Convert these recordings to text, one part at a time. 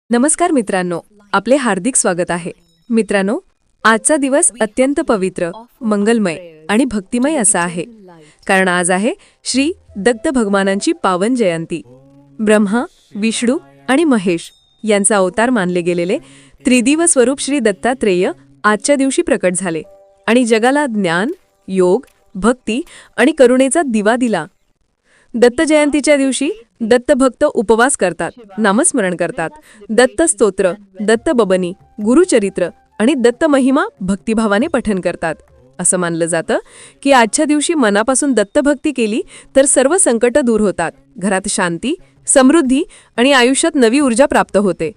नमस्कार मित्रांनो, आपले हार्दिक स्वागत आहे. मित्रांनो, आजचा दिवस अत्यंत पवित्र, मंगलमय आणि भक्तिमय असा आहे. कारण आज आहे श्री दत्त भगवानांची पावन जयंती. ब्रह्मा, विष्णू आणि महेश यांचा अवतार मानले गेलेले त्रिदिव स्वरूप श्री दत्तात्रेय आजच्या दिवशी प्रकट झाले आणि जगाला ज्ञान, योग, भक्ती आणि करुणेचा दिवा दिला. दत्त जयंतीच्या दिवशी दत्त भक्त उपवास करतात, नामस्मरण करतात, दत्त स्तोत्र, दत्त बबनी, गुरुचरित्र आणि दत्त महिमा भक्तिभावाने पठन करतात. असं मानलं जातं की आजच्या दिवशी मनापासून दत्तभक्ती केली तर सर्व संकट दूर होतात, घरात शांती, समृद्धी आणि आयुष्यात नवी ऊर्जा प्राप्त होते.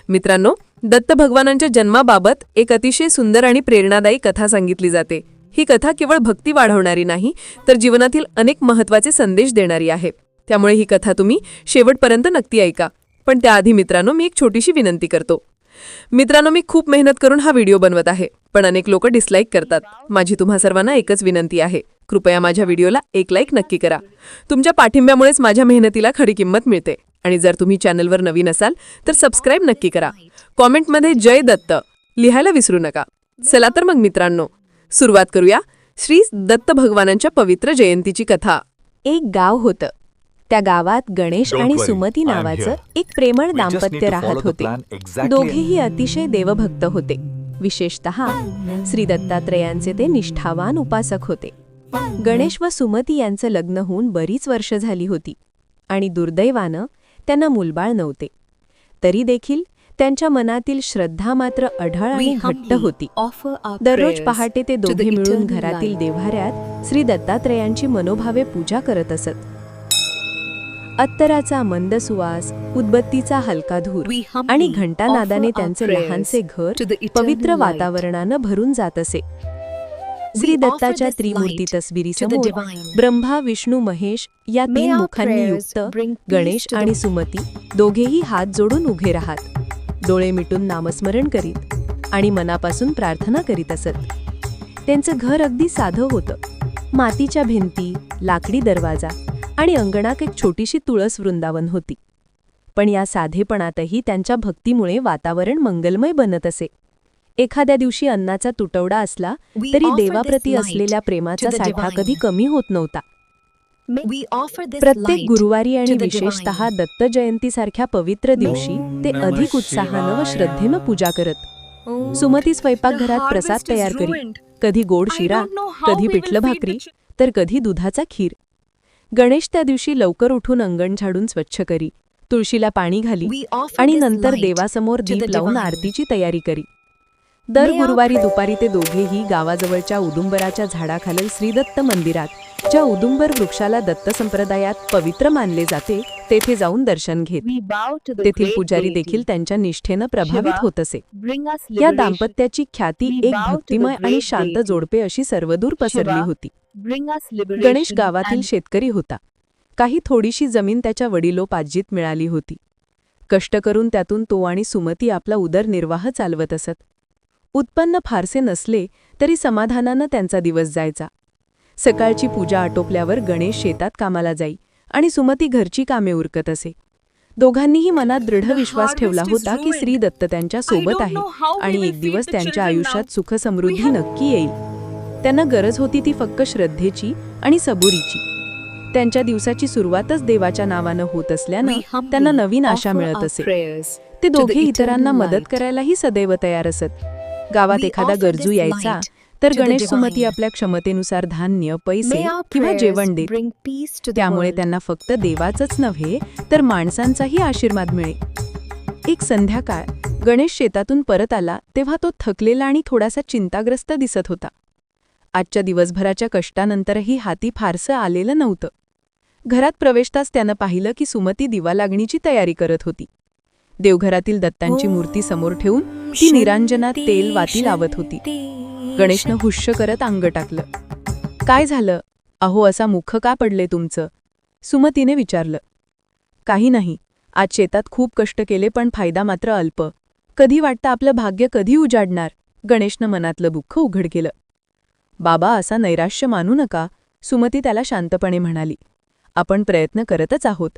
मित्रांनो, दत्त भगवानांच्या जन्माबाबत एक अतिशय सुंदर आणि प्रेरणादायी कथा सांगितली जाते. ही कथा केवळ भक्ती वाढवणारी नाही, तर जीवनातील अनेक महत्त्वाचे संदेश देणारी आहे. त्यामुळे ही कथा तुम्ही शेवटपर्यंत नक्की ऐका. पण त्याआधी मित्रांनो, मी एक छोटीशी विनंती करतो. मित्रांनो, मी खूप मेहनत करून हा व्हिडिओ बनवत आहे, पण अनेक लोक डिसलाईक करतात. माझी तुम्हा सर्वांना एकच विनंती आहे, कृपया माझ्या व्हिडिओला एक लाईक नक्की करा. तुमच्या पाठिंब्यामुळेच माझ्या मेहनतीला खरी किंमत मिळते. आणि जर तुम्ही चॅनलवर नवीन असाल तर सबस्क्राईब नक्की करा. कॉमेंटमध्ये जय दत्त लिहायला विसरू नका. चला तर मग मित्रांनो, सुरुवात करूया श्री दत्त भगवानांच्या पवित्र जयंतीची कथा. एक गाव होतं. त्या गावात गणेश आणि सुमती नावाचं एक प्रेमळ दाम्पत्य राहत होते. दोघेही अतिशय देवभक्त होते. विशेषतः श्री दत्तात्रेयांचे ते निष्ठावान उपासक होते. गणेश व सुमती यांचं लग्न होऊन बरीच वर्ष झाली होती आणि दुर्दैवानं त्यांना मूलबाळ नव्हते. तरी देखील त्यांच्या मनातील श्रद्धा मात्र अढळ आणि घट्ट होती. दररोज पहाटे ते दोघे मिळून घरातील देव्हाऱ्यात श्री दत्तात्रेयांची मनोभावे पूजा करत असत. अत्तराचा मंद सुवास, उदबत्तीचा हलका धूर आणि घंटानादाने त्यांचे लहानसे घर पवित्र वातावरणानं भरून जात असे. श्री दत्ताच्या त्रिमूर्ती तस्बिरीसमोर ब्रह्मा, विष्णू, महेश या तीन मुखांनी युक्त गणेश आणि सुमती दोघेही हात जोडून उभे राहत, डोळे मिटून नामस्मरण करीत आणि मनापासून प्रार्थना करीत असत. त्यांचं घर अगदी साधं होतं. मातीच्या भिंती, लाकडी दरवाजा आणि अंगणात एक छोटीशी तुळस वृंदावन होती. पण या साधेपणातही त्यांच्या भक्तीमुळे वातावरण मंगलमय बनत असे. एखाद्या दिवशी अन्नाचा तुटवडा असला तरी देवाप्रती असलेल्या प्रेमाचा साठा कधी कमी होत नव्हता. प्रत्येक गुरुवारी आणि विशेषतः दत्त जयंतीसारख्या पवित्र दिवशी ते अधिक उत्साहानं व श्रद्धेनं पूजा करत. सुमती स्वयंपाकघरात प्रसाद तयार करी, कधी गोड शिरा, कधी पिठलं भाकरी, तर कधी दुधाचा खीर. गणेश त्या दिवशी लवकर उठून अंगण झाडून स्वच्छ करी, तुळशीला पाणी घाली आणि नंतर देवासमोर दीप लावून आरतीची तयारी करी. दर गुरुवारी दुपारी ते दोघेही गावाजवळच्या उदुंबराच्या झाडाखालील श्रीदत्त मंदिरात, ज्या उदुंबर वृक्षाला दत्त संप्रदायात पवित्र मानले जाते, तेथे जाऊन दर्शन घेत. तेथील पुजारी देखील त्यांच्या निष्ठेनं प्रभावित होत असे. या दाम्पत्याची ख्याती एक भक्तिमय आणि शांत जोडपे अशी सर्वदूर पसरली होती. गणेश गावातील शेतकरी होता. काही थोडीशी जमीन त्याच्या वडिलोपार्जित मिळाली होती. कष्ट करून त्यातून तो आणि सुमती आपला उदरनिर्वाह चालवत असत. उत्पन्न फारसे नसले तरी समाधानानं त्यांचा दिवस जायचा. सकाळची पूजा आटोपल्यावर गणेश शेतात कामाला जाई आणि सुमती घरची कामे उरकत असे. दोघांनीही मनात दृढ विश्वास ठेवला होता की श्री दत्त त्यांच्या सोबत आहे आणि एक दिवस त्यांच्या आयुष्यात सुख समृद्धी नक्की येईल. त्यांना गरज होती ती फक्त श्रद्धेची आणि सबुरीची. त्यांच्या दिवसाची सुरुवातच देवाच्या नावानं होत असल्यानं त्यांना नवीन आशा मिळत असे. ते दोघे इतरांना मदत करायलाही सदैव तयार असत. गावात एखादा गरजू यायचा तर गणेश सुमती आपल्या क्षमतेनुसार धान्य, पैसे किंवा जेवण देत. त्यामुळे त्यांना फक्त देवाचंच नव्हे तर माणसांचाही आशीर्वाद मिळे. एक संध्याकाळ गणेश शेतातून परत आला तेव्हा तो थकलेला आणि थोडासा चिंताग्रस्त दिसत होता. आजच्या दिवसभराच्या कष्टानंतरही हाती फारसं आलेलं नव्हतं. घरात प्रवेशताच त्यानं पाहिलं की सुमती दिवा लागणीची तयारी करत होती. देवघरातील दत्तांची मूर्ती समोर ठेवून ती निरांजनात तेल वाती लावत होती. गणेशनं हुश्य करत अंग टाकलं. काय झालं? अहो, असा मुख का पडले तुमचं? सुमतीने विचारलं. काही नाही, आज शेतात खूप कष्ट केले पण फायदा मात्र अल्प. कधी वाटतं आपलं भाग्य कधी उजाडणार? गणेशनं मनातलं दुःख उघड केलं. बाबा, असा नैराश्य मानू नका, सुमती त्याला शांतपणे म्हणाली. आपण प्रयत्न करतच आहोत.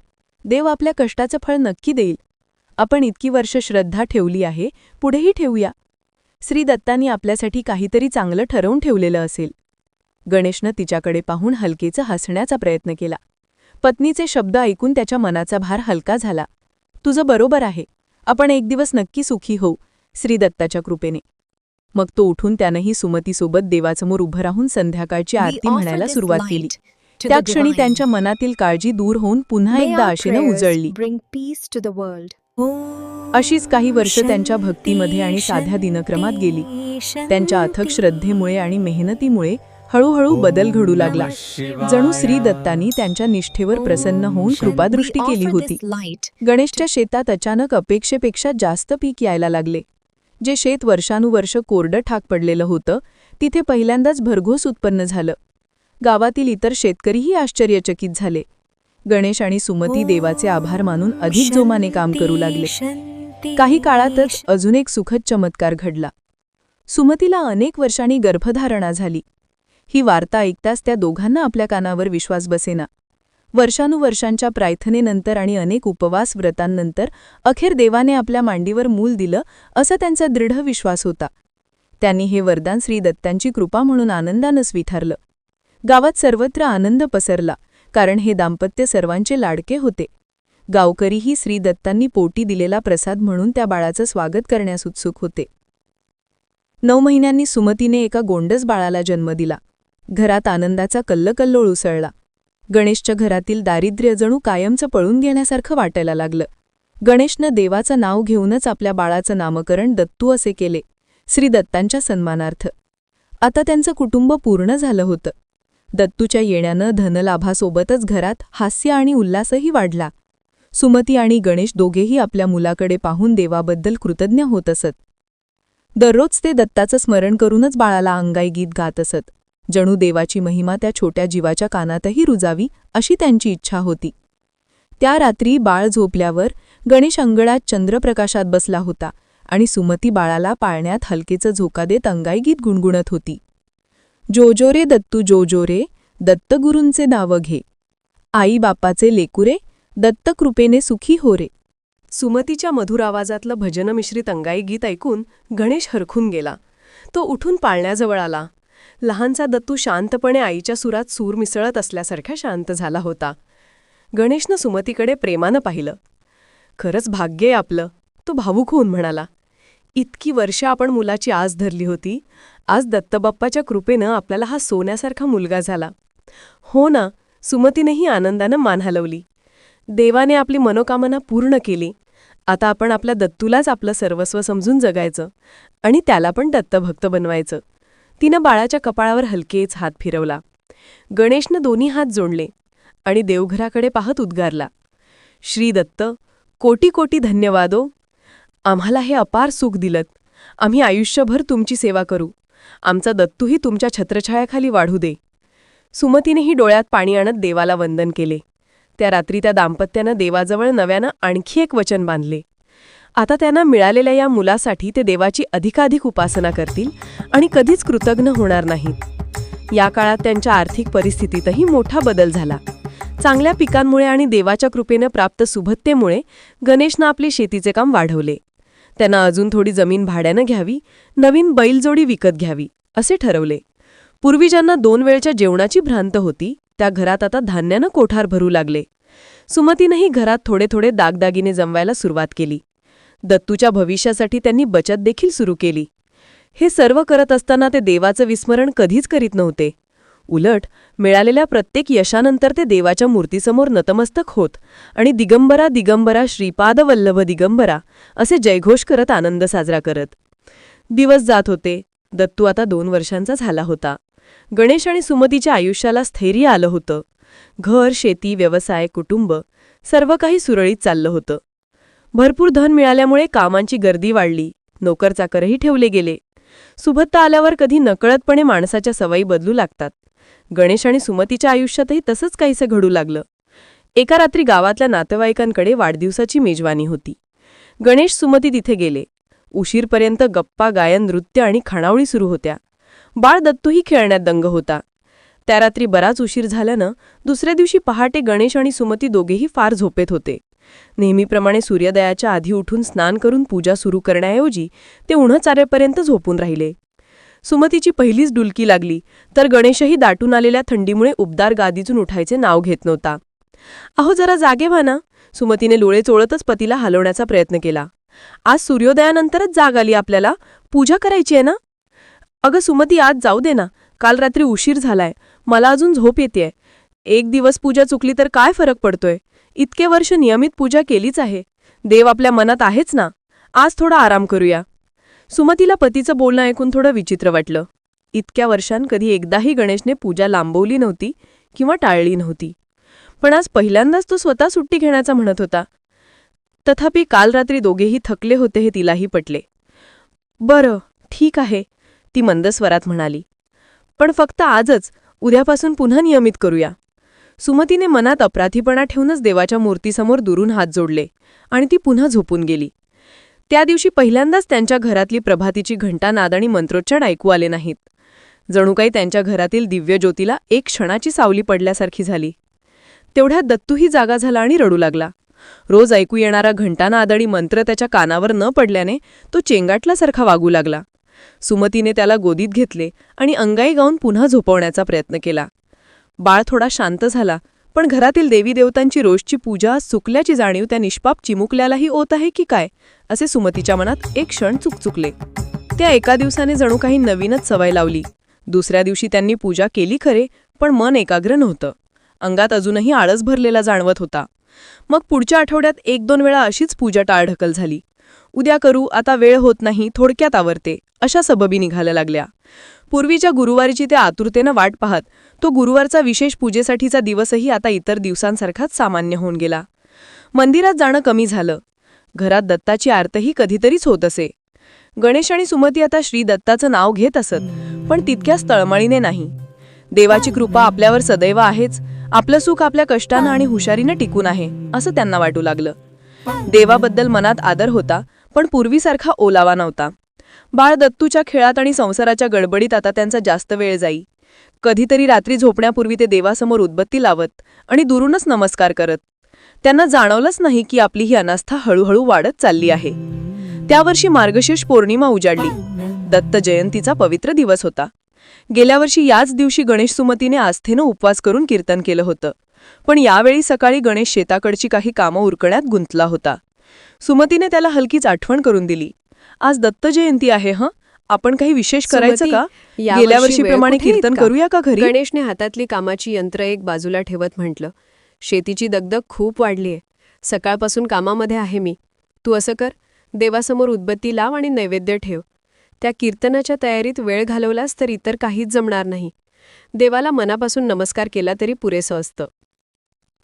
देव आपल्या कष्टाचं फळ नक्की देईल. आपण इतकी वर्ष श्रद्धा ठेवली आहे, पुढेही ठेवूया. श्री दत्तांनी आपल्यासाठी काहीतरी चांगलं ठरवून ठेवलेलं असेल. गणेशनं तिच्याकडे पाहून हलकेचं हसण्याचा प्रयत्न केला. पत्नीचे शब्द ऐकून त्याच्या मनाचा भार हलका झाला. तुझं बरोबर आहे. आपण एक दिवस नक्की सुखी होऊ, श्री दत्ताच्या कृपेने. मग तो उठून त्यानंही सुमतीसोबत देवासमोर उभं राहून संध्याकाळची आरती म्हणायला सुरुवात केली. त्या क्षणी त्यांच्या मनातील काळजी दूर होऊन पुन्हा एकदा आशेनं उजळली. अशीच काही वर्ष त्यांच्या भक्तीमध्ये आणि साध्या दिनक्रमात गेली. त्यांच्या अथक श्रद्धेमुळे आणि मेहनतीमुळे हळूहळू बदल घडू लागला. जणू श्री दत्तांनी त्यांच्या निष्ठेवर प्रसन्न होऊन कृपादृष्टी केली होती. गणेशच्या शेतात अचानक अपेक्षेपेक्षा जास्त पीक यायला लागले. जे शेत वर्षानुवर्ष कोरडं ठाक पडलेलं होतं, तिथे पहिल्यांदाच भरघोस उत्पन्न झालं. गावातील इतर शेतकरीही आश्चर्यचकित झाले. गणेश आणि सुमती देवाचे आभार मानून अधिक जोमाने काम करू लागले. काही काळातच अजून एक सुखद चमत्कार घडला. सुमतीला अनेक वर्षांनी गर्भधारणा झाली. ही वार्ता ऐकताच त्या दोघांना आपल्या कानावर विश्वास बसेना. वर्षानुवर्षांच्या प्रार्थनेनंतर आणि अनेक उपवास व्रतांनंतर अखेर देवाने आपल्या मांडीवर मूल दिलं, असा त्यांचा दृढ विश्वास होता. त्यांनी हे वरदान श्री दत्तांची कृपा म्हणून आनंदानं स्वीकारलं. गावात सर्वत्र आनंद पसरला, कारण हे दाम्पत्य सर्वांचे लाडके होते. गावकरीही श्री दत्तांनी पोटी दिलेला प्रसाद म्हणून त्या बाळाचं स्वागत करण्यास उत्सुक होते. 9 महिन्यांनी सुमतीने एका गोंडस बाळाला जन्म दिला. घरात आनंदाचा कल्लोळ उसळला. गणेशच्या घरातील दारिद्र्य जणू कायमचं पळून गेल्यासारखं वाटायला लागलं. गणेशनं देवाचं नाव घेऊनच आपल्या बाळाचं नामकरण दत्तू असे केले, श्री दत्तांच्या सन्मानार्थ. आता त्यांचं कुटुंब पूर्ण झालं होतं. दत्तूच्या येण्यानं धनलाभासोबतच घरात हास्य आणि उल्हासही वाढला. सुमती आणि गणेश दोघेही आपल्या मुलाकडे पाहून देवाबद्दल कृतज्ञ होत असत. दररोज ते दत्ताचं स्मरण करूनच बाळाला अंगाई गीत गात असत. जणू देवाची महिमा त्या छोट्या जीवाच्या कानातही रुजावी, अशी त्यांची इच्छा होती. त्या रात्री बाळ झोपल्यावर गणेश अंगणात चंद्रप्रकाशात बसला होता आणि सुमती बाळाला पाळण्यात हलकेचं झोका देत अंगाई गीत गुणगुणत होती. जोजो रे दत्तू जोजो रे, दत्तगुरूंचे नाव घे. आई बापाचे लेकुरे, दत्तकृपेने सुखी हो रे. सुमतीच्या मधुर आवाजातलं भजनमिश्रित अंगाई गीत ऐकून गणेश हरखून गेला. तो उठून पाळण्याजवळ आला. लहानसा दत्तू शांतपणे आईच्या सुरात सूर मिसळत असल्यासारखा शांत झाला होता. गणेशनं सुमतीकडे प्रेमानं पाहिलं. खरंच भाग्य आहे आपलं, तो भावूक होऊन म्हणाला. इतकी वर्ष आपण मुलाची आस धरली होती. आज दत्तबाप्पाच्या कृपेनं आपल्याला हा सोन्यासारखा मुलगा झाला. हो ना, सुमतीनेही आनंदानं मान हलवली. देवाने आपली मनोकामना पूर्ण केली. आता आपण आपल्या दत्तूलाच आपलं सर्वस्व समजून जगायचं आणि त्याला पण दत्तभक्त बनवायचं. तिनं बाळाच्या कपाळावर हलकेच हात फिरवला. गणेशनं दोन्ही हात जोडले आणि देवघराकडे पाहत उद्गारला, श्री दत्त, कोटी कोटी धन्यवादो. आम्हाला हे अपार सुख दिलत. आम्ही आयुष्यभर तुमची सेवा करू. आमचा दत्तूही तुमच्या छत्रछायाखाली वाढू दे. सुमतीनेही डोळ्यात पाणी आणत देवाला वंदन केले. त्या रात्री त्या दाम्पत्यानं देवाजवळ नव्यानं आणखी एक वचन बांधले. आता त्यांना मिळालेल्या या मुलासाठी ते देवाची अधिकाधिक उपासना करतील आणि कधीच कृतज्ञ होणार नाहीत. या काळात त्यांच्या आर्थिक परिस्थितीतही मोठा बदल झाला. चांगल्या पिकांमुळे आणि देवाच्या कृपेनं प्राप्त सुबत्तेमुळे गणेशनं आपले शेतीचे काम वाढवले. त्यांना अजून थोडी जमीन भाड्यानं घ्यावी, नवीन बैलजोडी विकत घ्यावी असे ठरवले. पूर्वी ज्यांना 2 वेळच्या जेवणाची भ्रांत होती, त्या घरात आता धान्यानं कोठार भरू लागले. सुमतीनंही घरात थोडे थोडे दागदागिने जमवायला सुरुवात केली. दत्तूच्या भविष्यासाठी त्यांनी बचत देखील सुरू केली. हे सर्व करत असताना ते देवाचं विस्मरण कधीच करीत नव्हते. उलट मिळालेल्या प्रत्येक यशानंतर ते देवाच्या मूर्तीसमोर नतमस्तक होत आणि दिगंबरा दिगंबरा श्रीपाद वल्लभ दिगंबरा असे जयघोष करत आनंद साजरा करत. दिवस जात होते. दत्तू आता 2 वर्षांचा झाला होता. गणेश आणि सुमतीच्या आयुष्याला स्थैर्य आलं होतं. घर, शेती, व्यवसाय, कुटुंब सर्व काही सुरळीत चाललं होतं. भरपूर धन मिळाल्यामुळे कामांची गर्दी वाढली. नोकरचाकरही ठेवले गेले. सुबत्ता आल्यावर कधी नकळतपणे माणसाच्या सवयी बदलू लागतात. गणेश आणि सुमतीच्या आयुष्यातही तसंच काहीसं घडू लागलं. एका रात्री गावातल्या नातेवाईकांकडे वाढदिवसाची मेजवानी होती. गणेश सुमती तिथे गेले. उशीरपर्यंत गप्पा, गायन, नृत्य आणि खाणावळी सुरू होत्या. बाळ दत्तूही खेळण्यात दंग होता. त्या रात्री बराच उशीर झाल्यानं दुसऱ्या दिवशी पहाटे गणेश आणि सुमती दोघेही फार झोपेत होते. नेहमीप्रमाणे सूर्योदयाच्या आधी उठून स्नान करून पूजा सुरू करण्याऐवजी ते उन्हं चारेपर्यंत झोपून राहिले. सुमतीची पहिलीच डुलकी लागली तर गणेशही दाटून आलेल्या थंडीमुळे उबदार गादीतून उठायचे नाव घेत नव्हता. अहो जरा जागे व्हा ना. सुमतीने डोळे चोळतच पतीला हलवण्याचा प्रयत्न केला. आज सूर्योदयानंतरच जाग आली आपल्याला, पूजा करायची आहे ना. अगं सुमती, आज जाऊ दे ना. काल रात्री उशीर झालाय, मला अजून झोप येतेय. एक दिवस पूजा चुकली तर काय फरक पडतोय. इतके वर्ष नियमित पूजा केलीच आहे. देव आपल्या मनात आहेच ना. आज थोडा आराम करूया. सुमतीला पतीचं बोलणं ऐकून थोडं विचित्र वाटलं. इतक्या वर्षांत कधी एकदाही गणेशने पूजा लांबवली नव्हती किंवा टाळली नव्हती. पण आज पहिल्यांदाच तो स्वतः सुट्टी घेण्याचा म्हणत होता. तथापि काल रात्री दोघेही थकले होते हे तिलाही पटले. बरं, ठीक आहे, ती मंद स्वरात म्हणाली. पण फक्त आजच, उद्यापासून पुन्हा नियमित करूया. सुमतीने मनात अपराधीपणा ठेवूनच देवाच्या मूर्तीसमोर दुरून हात जोडले आणि ती पुन्हा झोपून गेली. त्या दिवशी पहिल्यांदाच त्यांच्या घरातली प्रभातीची घंटानाद आणि मंत्रोच्चार ऐकू आले नाहीत. जणू काही त्यांच्या घरातील दिव्य ज्योतीला एक क्षणाची सावली पडल्यासारखी झाली. तेवढ्यात दत्तूही जागा झाला आणि रडू लागला. रोज ऐकू येणारा घंटानाद आणि मंत्र त्याच्या कानावर न पडल्याने तो चेंगाटल्यासारखा वागू लागला. सुमतीने त्याला गोदीत घेतले आणि अंगाई गाऊन पुन्हा झोपवण्याचा प्रयत्न केला. बाळ थोडा शांत झाला, पण घरातील देवी देवतांची रोजची पूजा चुकल्याची जाणीव त्या निष्पाप चिमुकल्यालाही होत आहे की काय, असे सुमतीच्या मनात एक क्षण चुकचुकले. त्या एका दिवसाने जणू काही नवीनच सवय लावली. दुसऱ्या दिवशी त्यांनी पूजा केली खरे, पण मन एकाग्र नव्हतं. अंगात अजूनही आळस भरलेला जाणवत होता. मग पुढच्या आठवड्यात 1-2 वेळा अशीच पूजा टाळढकल झाली. उद्या करू, आता वेळ होत नाही, थोडक्यात आवरते, अशा सबबी निघाल्या लागल्या. पूर्वीच्या गुरुवारीची ते आतुरतेनं वाट पाहत तो गुरुवारचा विशेष पूजेसाठीचा दिवसही आता इतर दिवसांसारखाच सामान्य होऊन गेला. मंदिरात जाणं कमी झालं. घरात दत्ताची आरतीही कधीतरीच होत असे. गणेश आणि सुमती आता श्री दत्ताचं नाव घेत असत, पण तितक्याच तळमळीने नाही. देवाची कृपा आपल्यावर सदैव आहेच, आपलं सुख आपल्या कष्टानं आणि हुशारीनं टिकून आहे, असं त्यांना वाटू लागलं. देवाबद्दल मनात आदर होता, पण पूर्वीसारखा ओलावा नव्हता. बाळ दत्तूच्या खेळात आणि संसाराच्या गडबडीत आता त्यांचा जास्त वेळ जाई. कधीतरी रात्री झोपण्यापूर्वी ते देवासमोर उदबत्ती लावत आणि दुरूनच नमस्कार करत. त्यांना जाणवलंच नाही की आपली ही अनास्था हळूहळू वाढत चालली आहे. त्यावर्षी मार्गशीर्ष पौर्णिमा उजाडली. दत्त जयंतीचा पवित्र दिवस होता. गेल्या वर्षी याच दिवशी गणेश सुमतीने आस्थेनं उपवास करून कीर्तन केलं होतं. पण यावेळी सकाळी गणेश शेताकडची काही कामं उरकण्यात गुंतला होता. सुमतीने त्याला हलकीच आठवण करून दिली. आज दत्त जयंती आहे, आपण काही विशेष करायचं का? गेल्या वर्षीप्रमाणे कीर्तन करूया का घरी? गणेशने हातातली कामाची यंत्र एक बाजूला ठेवत म्हटलं. शेतीची दगदग खूप वाढलीये. सकाळपासून कामामध्ये आहे मी. तू असं कर, देवासमोर उदबत्ती लाव आणि नैवेद्य ठेव. त्या कीर्तनाच्या तयारीत वेळ घालवलास तर इतर काहीच जमणार नाही. देवाला मनापासून नमस्कार केला तरी पुरेसं असतं.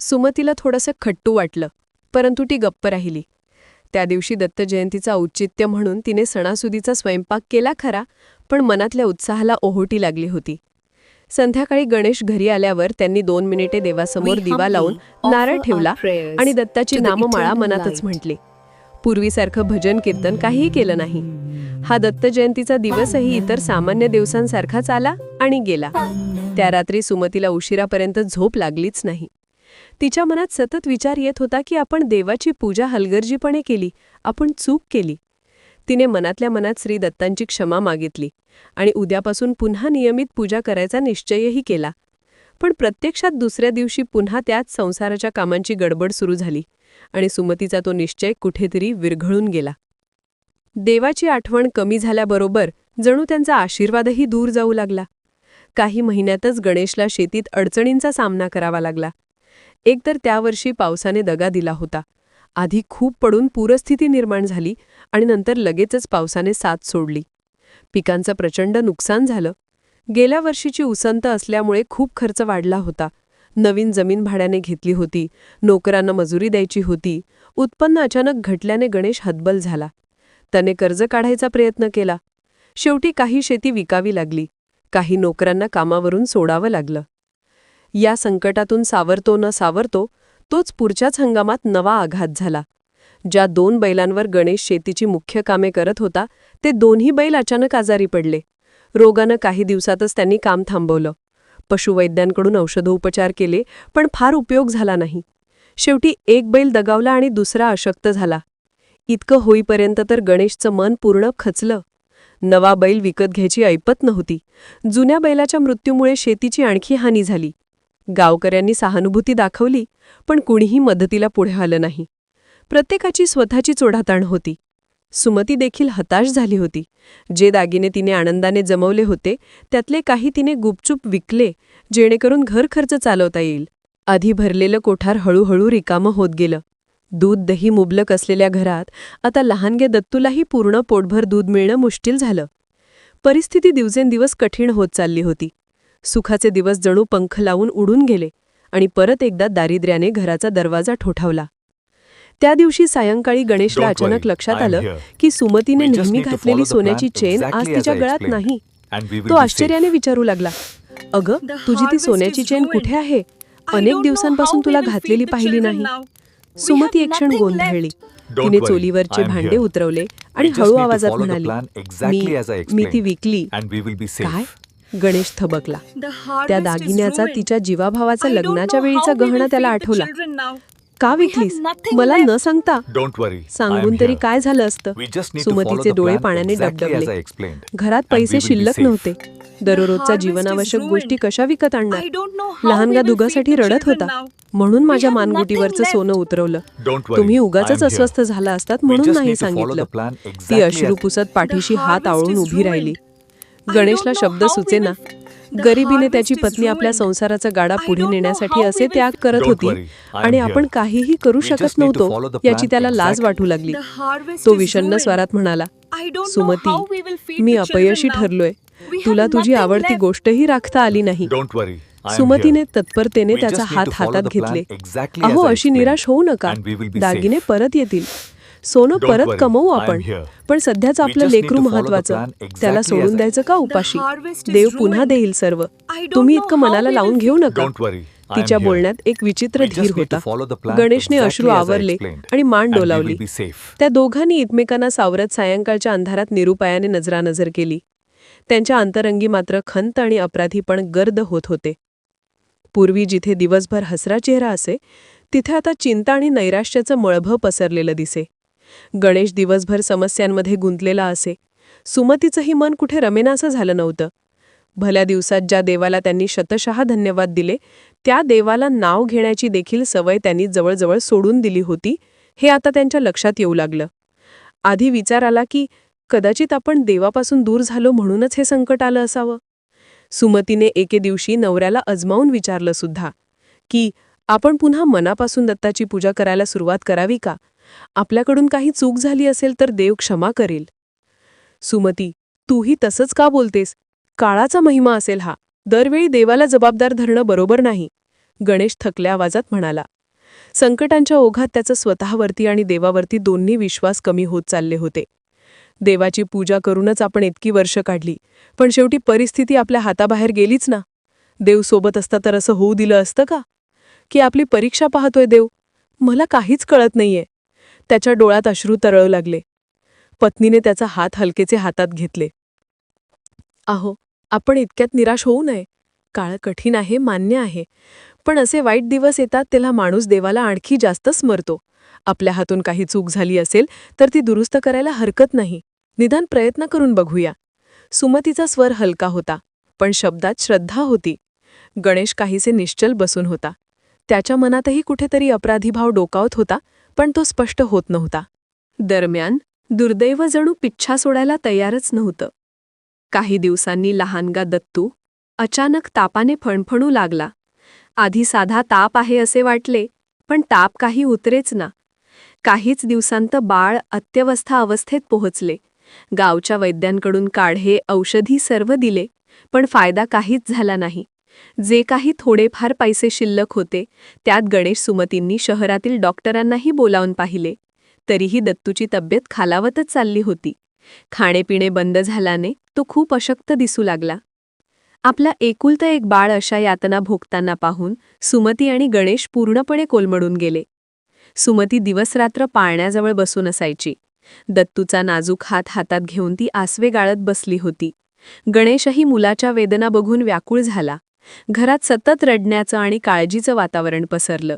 सुमतीला थोडंसं खट्टू वाटलं, परंतु ती गप्प राहिली. त्या दिवशी दत्त जयंतीचा औचित्य म्हणून तिने सणासुदीचा स्वयंपाक केला खरा, पण मनातल्या उत्साहाला ओहोटी लागली होती. संध्याकाळी गणेश घरी आल्यावर त्यांनी 2 मिनिटे देवासमोर दिवा लावून नारळ ठेवला आणि दत्ताची नाममाळा मनातच म्हटली. पूर्वीसारखं भजन कीर्तन काहीही केलं नाही. हा दत्त जयंतीचा दिवसही इतर सामान्य दिवसांसारखाच आला आणि गेला. त्या रात्री सुमतीला उशिरापर्यंत झोप लागलीच नाही. तिच्या मनात सतत विचार येत होता की आपण देवाची पूजा हलगर्जीपणे केली, आपण चूक केली. तिने मनातल्या मनात श्री दत्तांची क्षमा मागितली आणि उद्यापासून पुन्हा नियमित पूजा करायचा निश्चयही केला. पण प्रत्यक्षात दुसऱ्या दिवशी पुन्हा त्याच संसाराच्या कामांची गडबड सुरू झाली आणि सुमतीचा तो निश्चय कुठेतरी विरघळून गेला. देवाची आठवण कमी झाल्याबरोबर जणू त्यांचा आशीर्वादही दूर जाऊ लागला. काही महिन्यातच गणेशला शेतीत अडचणींचा सामना करावा लागला. एकतर त्यावर्षी पावसाने दगा दिला होता. आधी खूप पडून पूरस्थिती निर्माण झाली आणि नंतर लगेचच पावसाने साथ सोडली. पिकांचं प्रचंड नुकसान झालं. गेल्या वर्षीची उसंत असल्यामुळे खूप खर्च वाढला होता. नवीन जमीन भाड्याने घेतली होती, नोकरांना मजुरी द्यायची होती. उत्पन्न अचानक घटल्याने गणेश हतबल झाला. त्याने कर्ज काढायचा प्रयत्न केला. शेवटी काही शेती विकावी लागली, काही नोकरांना कामावरून सोडावं लागलं. या संकटातून सावरतो न सावरतो तोच पुढच्याच हंगामात नवा आघात झाला. ज्या 2 बैलांवर गणेश शेतीची मुख्य कामे करत होता, ते 2ही बैल अचानक आजारी पडले. रोगानं काही दिवसातच त्यांनी काम थांबवलं. पशुवैद्यांकडून औषधोपचार केले, पण फार उपयोग झाला नाही. शेवटी एक बैल दगावला आणि दुसरा अशक्त झाला. इतकं होईपर्यंत तर गणेशचं मन पूर्ण खचलं. नवा बैल विकत घ्यायची ऐपत नव्हती. जुन्या बैलाच्या मृत्यूमुळे शेतीची आणखी हानी झाली. गावकऱ्यांनी सहानुभूती दाखवली, पण कुणीही मदतीला पुढे आलं नाही. प्रत्येकाची स्वतःची चोढाताण होती. सुमती देखील हताश झाली होती. जे दागिने तिने आनंदाने जमवले होते त्यातले काही तिने गुपचूप विकले, जेणेकरून घर खर्च चालवता येईल. आधी भरलेलं कोठार हळूहळू रिकामं होत गेलं. दूध दही मुबलक असलेल्या घरात आता लहानगे दत्तूलाही पूर्ण पोटभर दूध मिळणं मुश्किल झालं. परिस्थिती दिवसेंदिवस कठीण होत चालली होती. सुखाचे दिवस जणू पंख लावून उडून गेले आणि परत एकदा दारिद्र्याने घराचा दरवाजा ठोठावला. त्या दिवशी सायंकाळी गणेशला अचानक लक्षात आलं की सुमतीने नेहमी घातलेली सोन्याची चेन आज तिच्या गळ्यात नाही. तो आश्चर्याने विचारू लागला, "अगं, तुझी ती सोन्याची चेन कुठे आहे? अनेक दिवसांपासून तुला घातलेली पाहिली नाही." सुमती एक क्षण गोंधळली. तिने चोलीवरचे भांडे उतरवले आणि हळू आवाजात म्हणाली, मी ती विकली." "काय?" गणेश थबकला. त्या दागिन्याचा तिच्या जीवाभावाचा लग्नाच्या वेळीचा गहना त्याला आठवला. "का विकलीस? मला न सांगता?" "सांगून तरी काय झालं असतं?" सुमतीचे डोळे पाण्याने डबडबले. घरात पैसे शिल्लक नव्हते. दररोजचा जीवनावश्यक गोष्टी कशा विकत आणणार? लहानगा दुगासाठी रडत होता. "म्हणून माझ्या मानगुटीवरचं सोनं उतरवलं. तुम्ही उगाचच अस्वस्थ झाला असतात म्हणून नाही सांगितलं." ती अश्रू पुसत पाठीशी हात आवळून उभी राहिली. गणेशला शब्द सुचेना. गरिबीने त्याची पत्नी आपल्या संसाराचा गाडा पुढे नेण्यासाठी असे त्याग करत होती आणि आपण काहीही करू शकत नव्हतो याची त्याला लाज वाटू लागली. तो विषण्ण स्वरात म्हणाला, "सुमती, मी अपयशी ठरलोय. तुला तुझी आवडती गोष्टही राखता आली नाही." सुमतीने तत्परतेने त्याचा हात हातात घेतले. "अहो, अशी निराश होऊ नका. दागिने परत येतील. सोनं परत कमवू आपण. पण सध्याच आपलं लेकरू महत्वाचं. त्याला सोडून द्यायचं का उपाशी? देव पुन्हा देईल सर्व. तुम्ही इतकं मनाला लावून घेऊ नका." तिच्या बोलण्यात एक विचित्र धीर होता. गणेशने अश्रू आवरले आणि मान डोलावली. त्या दोघांनी एकमेकांना सावरत सायंकाळच्या अंधारात निरुपायाने नजरानजर केली. त्यांच्या अंतरंगी मात्र खंत आणि अपराधीपण गर्द होत होते. पूर्वी जिथे दिवसभर हसरा चेहरा असे, तिथे आता चिंता आणि नैराश्याचं मळभं पसरलेलं दिसे. गणेश दिवसभर समस्यांमध्ये गुंतलेला असे. सुमतीचंही मन कुठे रमेनासं झालं नव्हतं. भल्या दिवसात ज्या देवाला त्यांनी शतशः धन्यवाद दिले, त्या देवाला नाव घेण्याची देखील सवय त्यांनी जवळजवळ सोडून दिली होती, हे आता त्यांच्या लक्षात येऊ लागलं. आधी विचार आला की कदाचित आपण देवापासून दूर झालो म्हणूनच हे संकट आलं असावं. सुमतीने एके दिवशी नवऱ्याला अजमावून विचारलं सुद्धा की आपण पुन्हा मनापासून दत्ताची पूजा करायला सुरुवात करावी का? आपल्याकडून काही चूक झाली असेल तर देव क्षमा करेल. "सुमती, तूही तसंच का बोलतेस? काळाचा महिमा असेल हा. दरवेळी देवाला जबाबदार धरणं बरोबर नाही." गणेश थकल्या आवाजात म्हणाला. संकटांच्या ओघात त्याचं स्वतःवरती आणि देवावरती दोन्ही विश्वास कमी होत चालले होते. देवाची पूजा करूनच आपण इतकी वर्ष काढली, पण शेवटी परिस्थिती आपल्या हाताबाहेर गेलीच ना. देव सोबत असता तर असं होऊ दिलं असतं का? की आपली परीक्षा पाहतोय देव? मला काहीच कळत नाहीये. त्याच्या डोळ्यात अश्रू तरळू लागले. पत्नीने त्याचा हात हलकेचे हातात घेतले. "अहो, आपण इतक्यात निराश होऊ नये. काळ कठीण आहे, मान्य आहे. पण असे वाईट दिवस येतात तेव्हा माणूस देवाला आणखी जास्त स्मरतो. आपल्या हातून काही चूक झाली असेल तर ती दुरुस्त करायला हरकत नाही. निदान प्रयत्न करून बघूया." सुमतीचा स्वर हलका होता, पण शब्दात श्रद्धा होती. गणेश काहीसे निश्चल बसून होता. त्याच्या मनातही कुठेतरी अपराधीभाव डोकावत होता, पण तो स्पष्ट होत नव्हता. दरम्यान दुर्दैव जणू पिच्छा सोडायला तयारच नव्हतं. काही दिवसांनी लहानगा दत्तू अचानक तापाने फणफणू लागला. आधी साधा ताप आहे असे वाटले, पण ताप काही उतरेच ना. काहीच दिवसांत बाळ अत्यवस्था अवस्थेत पोहोचले. गावच्या वैद्यांकडून काढे औषधी सर्व दिले, पण फायदा काहीच झाला नाही. जे काही थोडेफार पैसे शिल्लक होते त्यात गणेश सुमतींनी शहरातील डॉक्टरांनाही बोलावून पाहिले. तरीही दत्तूची तब्येत खालावतच चालली होती. खाणेपिणे बंद झाल्याने तो खूप अशक्त दिसू लागला. आपला एकुलतं एक बाळ अशा यातना भोगताना पाहून सुमती आणि गणेश पूर्णपणे कोलमडून गेले. सुमती दिवसरात्र पाळण्याजवळ बसून असायची. दत्तूचा नाजूक हात हातात घेऊन ती आसवे गाळत बसली होती. गणेशही मुलाच्या वेदना बघून व्याकुळ झाला. घरात सतत रडण्याचं आणि काळजीचं वातावरण पसरलं.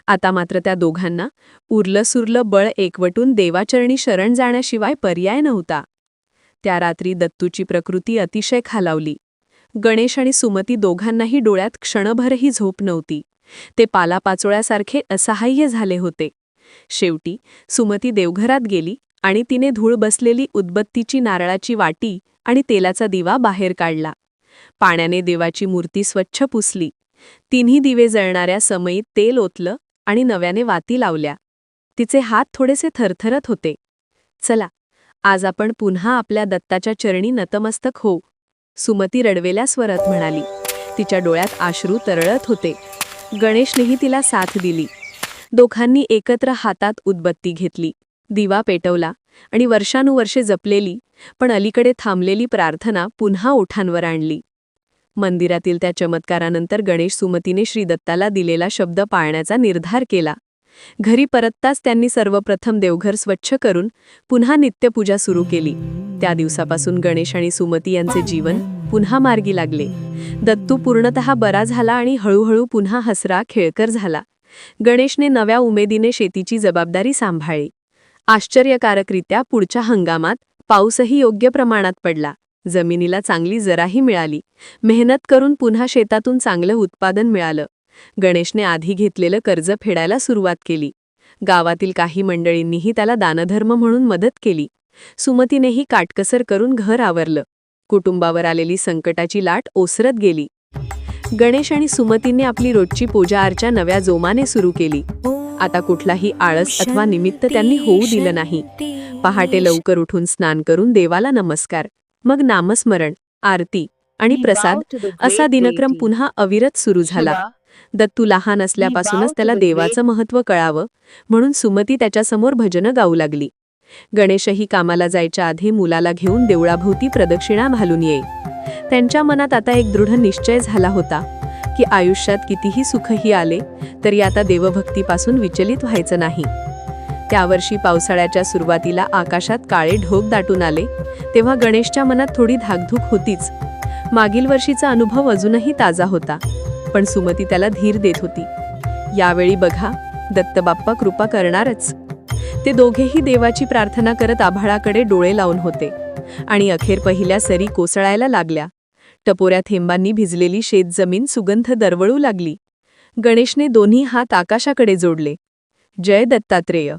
आता मात्र त्या दोघांना उरलं-सुरलं बळ एकवटून देवाचरणी शरण जाण्याशिवाय पर्याय नव्हता. त्या रात्री दत्तूची प्रकृती अतिशय खालावली. गणेश आणि सुमती दोघांनाही डोळ्यात क्षणभरही झोप नव्हती. ते पालापाचोळ्यासारखे असहाय्य झाले होते. शेवटी सुमती देवघरात गेली आणि तिने धूळ बसलेली उदबत्तीची नारळाची वाटी आणि तेलाचा दिवा बाहेर काढला. पाण्याने देवाची मूर्ती स्वच्छ पुसली. तिन्ही दिवे जळणाऱ्या समयीत तेल ओतलं आणि नव्याने वाती लावल्या. तिचे हात थोडेसे थरथरत होते. चला, आज आपण पुन्हा आपल्या दत्ताच्या चरणी नतमस्तक होऊ, सुमती रडवेल्या स्वरात म्हणाली. तिच्या डोळ्यात अश्रू तरळत होते. गणेशनेही तिला साथ दिली. दोघांनी एकत्र हातात उदबत्ती घेतली, दिवा पेटवला आणि वर्षानुवर्षे जपलेली पण अलीकडे थांबलेली प्रार्थना पुन्हा ओठांवर आणली. मंदिरातील त्या चमत्कारानंतर गणेश सुमतीने श्रीदत्ताला दिलेला शब्द पाळण्याचा निर्धार केला. घरी परतताच त्यांनी सर्वप्रथम देवघर स्वच्छ करून पुन्हा नित्यपूजा सुरू केली. त्या दिवसापासून गणेश आणि सुमती यांचे जीवन पुन्हा मार्गी लागले. दत्तू पूर्णतः बरा झाला आणि हळूहळू पुन्हा हसरा खेळकर झाला. गणेशने नव्या उमेदीने शेतीची जबाबदारी सांभाळली. आश्चर्यकारकरित्या पुढच्या हंगामात पाऊसही योग्य प्रमाणात पडला. जमिनीला चांगली जराही मिळाली. मेहनत करून पुन्हा शेतातून चांगलं उत्पादन मिळालं. गणेशने आधी घेतलेलं कर्ज फेडायला सुरुवात केली. गावातील काही मंडळींनीही त्याला दानधर्म म्हणून मदत केली. सुमतीनेही काटकसर करून घर आवरलं. कुटुंबावर आलेली संकटाची लाट ओसरत गेली. गणेश आणि सुमतीने आपली रोजची पूजा अर्चा नव्या जोमाने सुरू केली. आता कुठलाही आळस अथवा निमित्त त्यांनी होऊ दिलं नाही. पहाटे लवकर उठून स्नान करून देवाला नमस्कार, मग नामस्मरण, आरती आणि प्रसाद असा दिनक्रम पुन्हा अविरत सुरू झाला. दत्तू लहान असल्यापासूनच त्याला देवाचं महत्त्व कळावं म्हणून सुमती त्याच्यासमोर भजनं गाऊ लागली. गणेशही कामाला जायच्या आधी मुलाला घेऊन देवळाभोवती प्रदक्षिणा घालून येई. त्यांच्या मनात आता एक दृढ निश्चय झाला होता की आयुष्यात कितीही सुखही आले तरी आता देवभक्तीपासून विचलित व्हायचं नाही. त्यावर्षी पावसाळ्याच्या सुरुवातीला आकाशात काळे ढोक दाटून आले तेव्हा गणेशच्या मनात थोडी धाकधूक होतीच. मागील वर्षीचा अनुभव अजूनही ताजा होता, पण सुमती त्याला धीर देत होती. यावेळी बघा, दत्तबाप्पा कृपा करणारच. ते दोघेही देवाची प्रार्थना करत आभाळाकडे डोळे लावून होते आणि अखेर पहिल्या सरी कोसळायला लागल्या. टपोऱ्या थेंबांनी भिजलेली शेतजमीन सुगंध दरवळू लागली. गणेशने दोन्ही हात आकाशाकडे जोडले. जय दत्तात्रेय,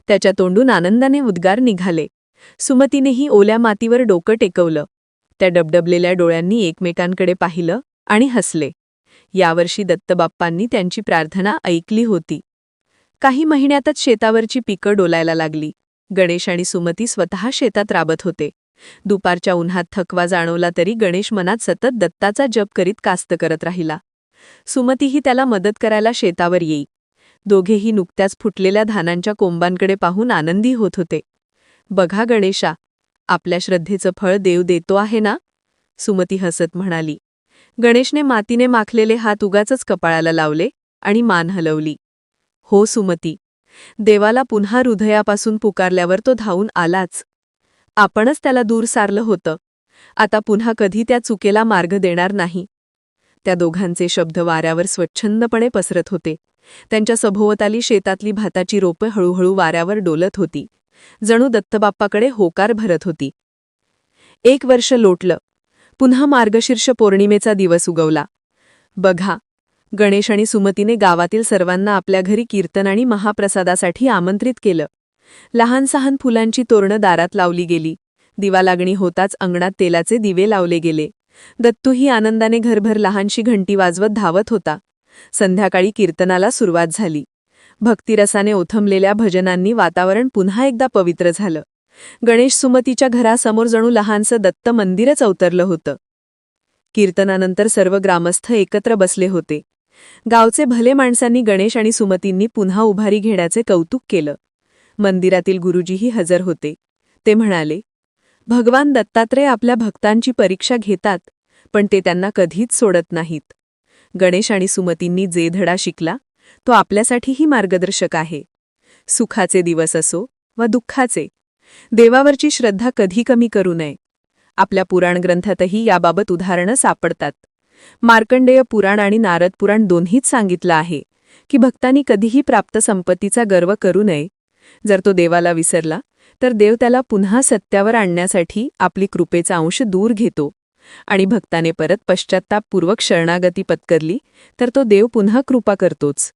त्याच्या तोंडून आनंदाने उद्गार निघाले. सुमतीनेही ओल्या मातीवर डोकं टेकवलं. त्या डबडबलेल्या डोळ्यांनी एकमेकांकडे पाहिलं आणि हसले. यावर्षी दत्तबाप्पांनी त्यांची प्रार्थना ऐकली होती. काही महिन्यातच शेतावरची पिकं डोलायला लागली. गणेश आणि सुमती स्वतः शेतात राबत होते. दुपारच्या उन्हात थकवा जाणवला तरी गणेश मनात सतत दत्ताचा जप करीत कास्त करत राहिला. सुमतीही त्याला मदत करायला शेतावर येई. दोघेही नुकत्याच फुटलेल्या धानांच्या कोंबांकडे पाहून आनंदी होत होते. बघा गणेशा, आपल्या श्रद्धेचं फळ देव देतो आहे ना, सुमती हसत म्हणाली. गणेशने मातीने माखलेले हात उगाचच कपाळाला लावले आणि मान हलवली. हो सुमती, देवाला पुन्हा हृदयापासून पुकारल्यावर तो धावून आलाच. आपणच त्याला दूर सारलं होतं. आता पुन्हा कधी त्या चुकेला मार्ग देणार नाही. त्या दोघांचे शब्द वाऱ्यावर स्वच्छंदपणे पसरत होते. त्यांच्या सभोवताली शेतातली भाताची रोपं हळूहळू वाऱ्यावर डोलत होती. जणू दत्तबाप्पाकडे होकार भरत होती. 1 वर्ष लोटलं. पुन्हा मार्गशीर्ष पौर्णिमेचा दिवस उगवला. बघा, गणेश आणि सुमतीने गावातील सर्वांना आपल्या घरी कीर्तन आणि महाप्रसादासाठी आमंत्रित केलं. लहान सहान फुलांची तोरणं दारात लावली गेली. दिवा लागणी होताच अंगणात तेलाचे दिवे लावले गेले. दत्तूही आनंदाने घरभर लहानशी घंटी वाजवत धावत होता. संध्याकाळी कीर्तनाला सुरुवात झाली. भक्तिरसाने ओथंबलेल्या भजनांनी वातावरण पुन्हा एकदा पवित्र झालं. गणेश सुमतीच्या घरासमोर जणू लहानसं दत्त मंदिरच अवतरलं होतं. कीर्तनानंतर सर्व ग्रामस्थ एकत्र बसले होते. गावचे भले माणसांनी गणेश आणि सुमतींनी पुन्हा उभारी घेण्याचे कौतुक केलं. मंदिरातील गुरुजीही हजर होते. ते म्हणाले, भगवान दत्तात्रेय आपल्या भक्तांची परीक्षा घेतात, पण ते त्यांना कधीच सोडत नाहीत. गणेश आणि सुमतींनी जे धडा शिकला तो आपल्यासाठीही मार्गदर्शक आहे. सुखाचे दिवस असो वा दुःखाचे, देवावरची श्रद्धा कधी कमी करू नये. आपल्या पुराण ग्रंथातही याबाबत उदाहरणं सापडतात. मार्कंडेय पुराण आणि नारद पुराण दोन्हीत सांगितलं आहे की भक्तांनी कधीही प्राप्त संपत्तीचा गर्व करू नये. जर तो देवाला विसरला तर देव त्याला पुन्हा सत्यावर आणण्यासाठी आपली कृपेचा अंश दूर घेतो आणि भक्ताने परत पश्चात्तापपूर्वक शरणागती पत्करली तर तो देव पुन्हा कृपा करतोच.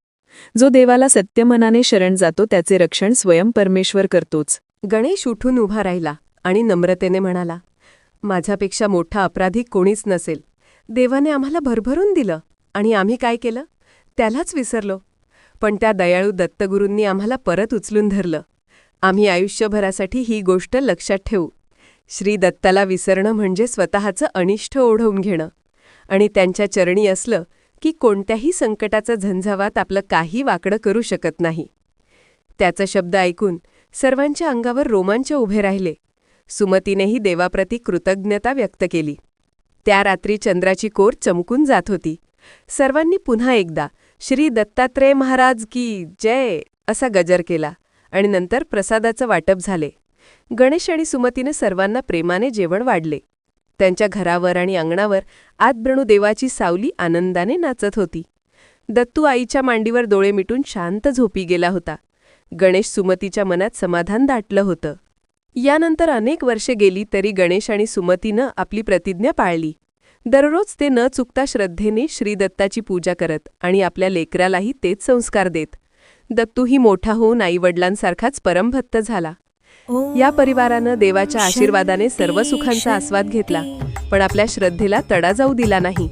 जो देवाला सत्यमनाने शरण जातो त्याचे रक्षण स्वयं परमेश्वर करतोच. गणेश उठून उभा राहिला आणि नम्रतेने म्हणाला, माझ्यापेक्षा मोठा अपराधी कोणीच नसेल. देवाने आम्हाला भरभरून दिलं आणि आम्ही काय केलं त्यालाच विसरलो. पण त्या दयाळू दत्तगुरूंनी आम्हाला परत उचलून धरलं. आम्ही आयुष्यभरासाठी ही गोष्ट लक्षात ठेवू. श्री दत्ताला विसरणं म्हणजे स्वतःचं अनिष्ट ओढवून घेणं आणि त्यांच्या चरणी असलं की कोणत्याही संकटाचा झंझावात आपलं काही वाकडं करू शकत नाही. त्याचा शब्द ऐकून सर्वांच्या अंगावर रोमांच उभे राहिले. सुमतीनेही देवाप्रती कृतज्ञता व्यक्त केली. त्या रात्री चंद्राची कोर चमकून जात होती. सर्वांनी पुन्हा एकदा श्री दत्तात्रेय महाराज की जय असा गजर केला आणि नंतर प्रसादाचं वाटप झाले. गणेश आणि सुमतीने सर्वांना प्रेमाने जेवण वाढले. त्यांच्या घरावर आणि अंगणावर आदब्रणू देवाची सावली आनंदाने नाचत होती. दत्तू आईच्या मांडीवर डोळे मिटून शांत झोपी गेला होता. गणेश सुमतीच्या मनात समाधान दाटलं होतं. यानंतर अनेक वर्षे गेली तरी गणेश आणि सुमतीनं आपली प्रतिज्ञा पाळली. दररोज ते न चुकता श्रद्धेने श्रीदत्ताची पूजा करत आणि आपल्या लेकरालाही तेच संस्कार देत. दत्तूही मोठा होऊन आईवडिलांसारखाच परमभक्त झाला. या परिवारानं देवाच्या आशीर्वादाने सर्व सुखांचा आस्वाद घेतला, पण आपल्या श्रद्धेला तडा जाऊ दिला नाही.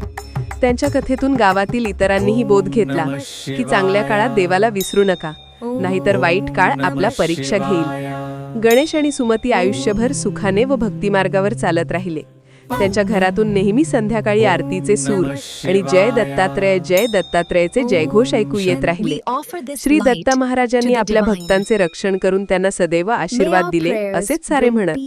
त्यांच्या कथेतून गावातील इतरांनीही बोध घेतला की चांगल्या काळात देवाला विसरू नका, नाहीतर वाईट काळ आपला परीक्षा घेईल. गणेश आणि सुमती आयुष्यभर सुखाने व भक्तिमार्गावर चालत राहिले. त्यांच्या घरातून नेहमी संध्याकाळी आरतीचे सूर आणि जय दत्तात्रेयचे जयघोष ऐकू येत राहिले. श्री दत्ता महाराजांनी आपल्या भक्तांचे रक्षण करून त्यांना सदैव आशीर्वाद दिले असेच सारे म्हणत.